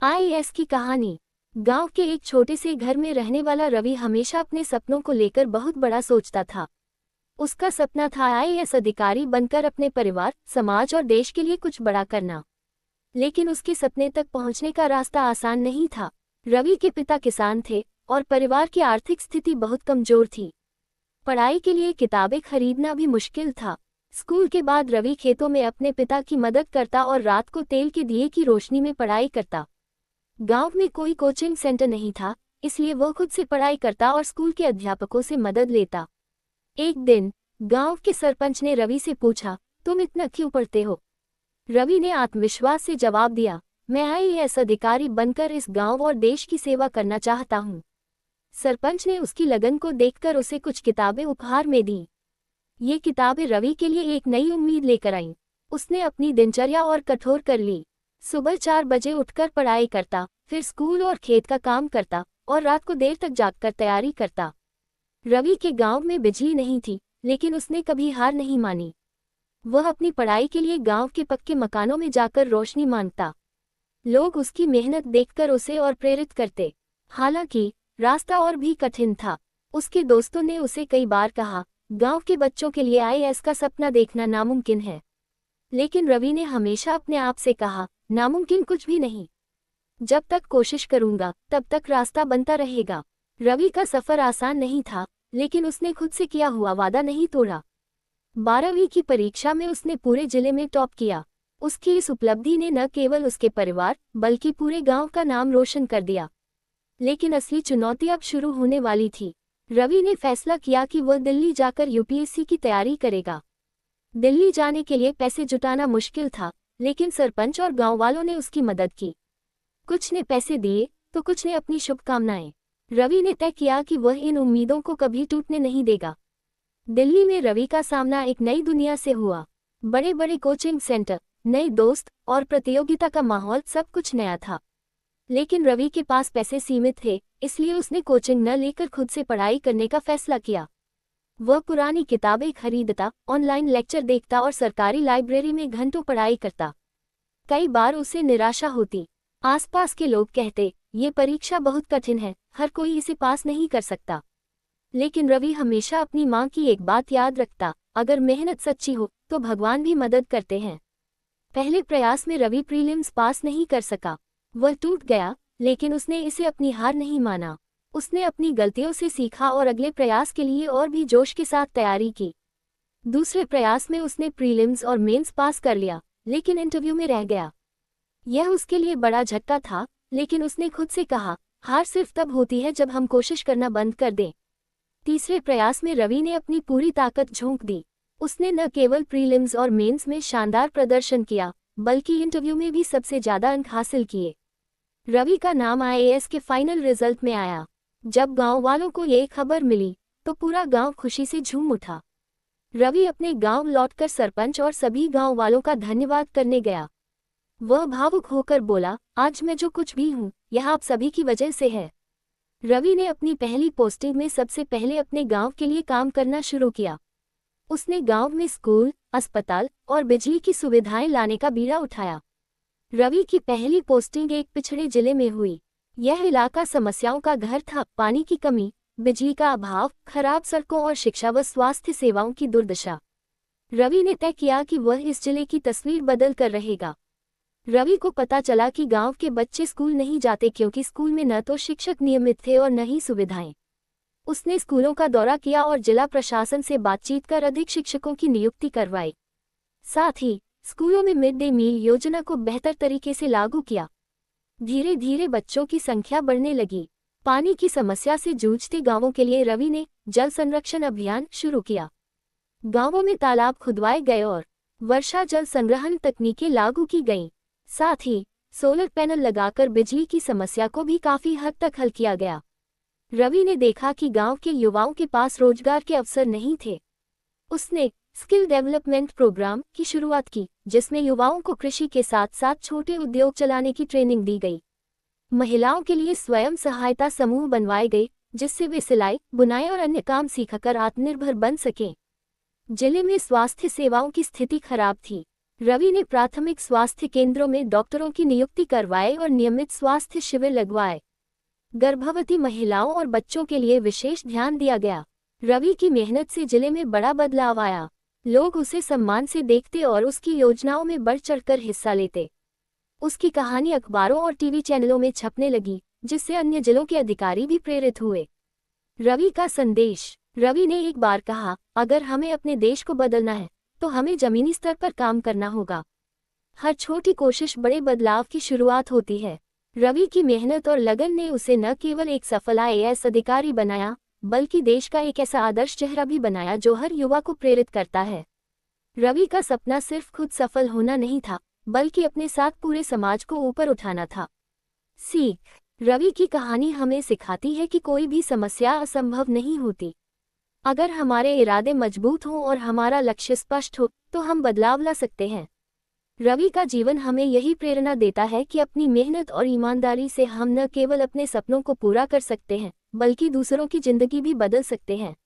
IAS की कहानी। गांव के एक छोटे से घर में रहने वाला रवि हमेशा अपने सपनों को लेकर बहुत बड़ा सोचता था। उसका सपना था आईएएस अधिकारी बनकर अपने परिवार, समाज और देश के लिए कुछ बड़ा करना। लेकिन उसके सपने तक पहुंचने का रास्ता आसान नहीं था। रवि के पिता किसान थे और परिवार की आर्थिक स्थिति बहुत कमजोर थी। पढ़ाई के लिए किताबें खरीदना भी मुश्किल था। स्कूल के बाद रवि खेतों में अपने पिता की मदद करता और रात को तेल के दिए की रोशनी में पढ़ाई करता। गांव में कोई कोचिंग सेंटर नहीं था, इसलिए वो खुद से पढ़ाई करता और स्कूल के अध्यापकों से मदद लेता। एक दिन गांव के सरपंच ने रवि से पूछा, तुम इतना क्यों पढ़ते हो? रवि ने आत्मविश्वास से जवाब दिया, मैं आईएएस अधिकारी बनकर इस गांव और देश की सेवा करना चाहता हूं। सरपंच ने उसकी लगन को देखकर उसे कुछ किताबें उपहार में दी। ये किताबें रवि के लिए एक नई उम्मीद लेकर आईं। उसने अपनी दिनचर्या और कठोर कर ली। सुबह 4 बजे उठकर पढ़ाई करता, फिर स्कूल और खेत का काम करता और रात को देर तक जागकर तैयारी करता। रवि के गांव में बिजली नहीं थी, लेकिन उसने कभी हार नहीं मानी। वह अपनी पढ़ाई के लिए गांव के पक्के मकानों में जाकर रोशनी मांगता। लोग उसकी मेहनत देखकर उसे और प्रेरित करते। हालांकि रास्ता और भी कठिन था। उसके दोस्तों ने उसे कई बार कहा, गांव के बच्चों के लिए आईएएस का सपना देखना नामुमकिन है। लेकिन रवि ने हमेशा अपने आप से कहा, नामुमकिन कुछ भी नहीं। जब तक कोशिश करूंगा तब तक रास्ता बनता रहेगा। रवि का सफर आसान नहीं था, लेकिन उसने खुद से किया हुआ वादा नहीं तोड़ा। 12वीं की परीक्षा में उसने पूरे जिले में टॉप किया। उसकी इस उपलब्धि ने न केवल उसके परिवार बल्कि पूरे गांव का नाम रोशन कर दिया। लेकिन असली चुनौती अब शुरू होने वाली थी। रवि ने फैसला किया कि वह दिल्ली जाकर यूपीएससी की तैयारी करेगा। दिल्ली जाने के लिए पैसे जुटाना मुश्किल था, लेकिन सरपंच और गांव वालों ने उसकी मदद की। कुछ ने पैसे दिए तो कुछ ने अपनी शुभकामनाएं। रवि ने तय किया कि वह इन उम्मीदों को कभी टूटने नहीं देगा। दिल्ली में रवि का सामना एक नई दुनिया से हुआ। बड़े बड़े कोचिंग सेंटर, नए दोस्त और प्रतियोगिता का माहौल, सब कुछ नया था। लेकिन रवि के पास पैसे सीमित थे, इसलिए उसने कोचिंग न लेकर खुद से पढ़ाई करने का फैसला किया। वह पुरानी किताबें खरीदता, ऑनलाइन लेक्चर देखता और सरकारी लाइब्रेरी में घंटों पढ़ाई करता। कई बार उसे निराशा होती। आसपास के लोग कहते, ये परीक्षा बहुत कठिन है, हर कोई इसे पास नहीं कर सकता। लेकिन रवि हमेशा अपनी माँ की एक बात याद रखता, अगर मेहनत सच्ची हो तो भगवान भी मदद करते हैं। पहले प्रयास में रवि प्रीलिम्स पास नहीं कर सका। वह टूट गया, लेकिन उसने इसे अपनी हार नहीं माना। उसने अपनी गलतियों से सीखा और अगले प्रयास के लिए और भी जोश के साथ तैयारी की। दूसरे प्रयास में उसने प्रीलिम्स और मेंस पास कर लिया, लेकिन इंटरव्यू में रह गया। यह उसके लिए बड़ा झटका था, लेकिन उसने खुद से कहा, हार सिर्फ तब होती है जब हम कोशिश करना बंद कर दें। तीसरे प्रयास में रवि ने अपनी पूरी ताकत झोंक दी। उसने न केवल प्रीलिम्स और मेंस में शानदार प्रदर्शन किया, बल्कि इंटरव्यू में भी सबसे ज्यादा अंक हासिल किए। रवि का नाम आईएएस के फाइनल रिजल्ट में आया। जब गांव वालों को ये खबर मिली तो पूरा गांव खुशी से झूम उठा। रवि अपने गांव लौटकर सरपंच और सभी गांव वालों का धन्यवाद करने गया। वह भावुक होकर बोला, आज मैं जो कुछ भी हूँ, यह आप सभी की वजह से है। रवि ने अपनी पहली पोस्टिंग में सबसे पहले अपने गांव के लिए काम करना शुरू किया। उसने गांव में स्कूल, अस्पताल और बिजली की सुविधाएं लाने का बीड़ा उठाया। रवि की पहली पोस्टिंग एक पिछड़े जिले में हुई। यह इलाका समस्याओं का घर था, पानी की कमी, बिजली का अभाव, खराब सड़कों और शिक्षा व स्वास्थ्य सेवाओं की दुर्दशा। रवि ने तय किया कि वह इस जिले की तस्वीर बदल कर रहेगा। रवि को पता चला कि गांव के बच्चे स्कूल नहीं जाते क्योंकि स्कूल में न तो शिक्षक नियमित थे और न ही सुविधाएं। उसने स्कूलों का दौरा किया और जिला प्रशासन से बातचीत कर अधिक शिक्षकों की नियुक्ति करवाई। साथ ही स्कूलों में मिड डे मील योजना को बेहतर तरीके से लागू किया। धीरे धीरे बच्चों की संख्या बढ़ने लगी। पानी की समस्या से जूझते गांवों के लिए रवि ने जल संरक्षण अभियान शुरू किया। गांवों में तालाब खुदवाए गए और वर्षा जल संग्रहण तकनीकें लागू की गईं। साथ ही सोलर पैनल लगाकर बिजली की समस्या को भी काफी हद तक हल किया गया। रवि ने देखा कि गांव के युवाओं के पास रोजगार के अवसर नहीं थे। उसने स्किल डेवलपमेंट प्रोग्राम की शुरुआत की, जिसमें युवाओं को कृषि के साथ साथ छोटे उद्योग चलाने की ट्रेनिंग दी गई। महिलाओं के लिए स्वयं सहायता समूह बनवाए गए, जिससे वे सिलाई, बुनाई और अन्य काम सीखकर आत्मनिर्भर बन सकें। जिले में स्वास्थ्य सेवाओं की स्थिति खराब थी। रवि ने प्राथमिक स्वास्थ्य केंद्रों में डॉक्टरों की नियुक्ति करवाए और नियमित स्वास्थ्य शिविर लगवाए। गर्भवती महिलाओं और बच्चों के लिए विशेष ध्यान दिया गया। रवि की मेहनत से जिले में बड़ा बदलाव आया। लोग उसे सम्मान से देखते और उसकी योजनाओं में बढ़ चढ़कर हिस्सा लेते। उसकी कहानी अखबारों और टीवी चैनलों में छपने लगी, जिससे अन्य जिलों के अधिकारी भी प्रेरित हुए। रवि का संदेश। रवि ने एक बार कहा, अगर हमें अपने देश को बदलना है तो हमें जमीनी स्तर पर काम करना होगा। हर छोटी कोशिश बड़े बदलाव की शुरुआत होती है। रवि की मेहनत और लगन ने उसे न केवल एक सफल आईएएस अधिकारी बनाया, बल्कि देश का एक ऐसा आदर्श चेहरा भी बनाया जो हर युवा को प्रेरित करता है। रवि का सपना सिर्फ खुद सफल होना नहीं था, बल्कि अपने साथ पूरे समाज को ऊपर उठाना था। सीख। रवि की कहानी हमें सिखाती है कि कोई भी समस्या असंभव नहीं होती। अगर हमारे इरादे मजबूत हों और हमारा लक्ष्य स्पष्ट हो, तो हम बदलाव ला सकते हैं। रवि का जीवन हमें यही प्रेरणा देता है कि अपनी मेहनत और ईमानदारी से हम न केवल अपने सपनों को पूरा कर सकते हैं, बल्कि दूसरों की जिंदगी भी बदल सकते हैं।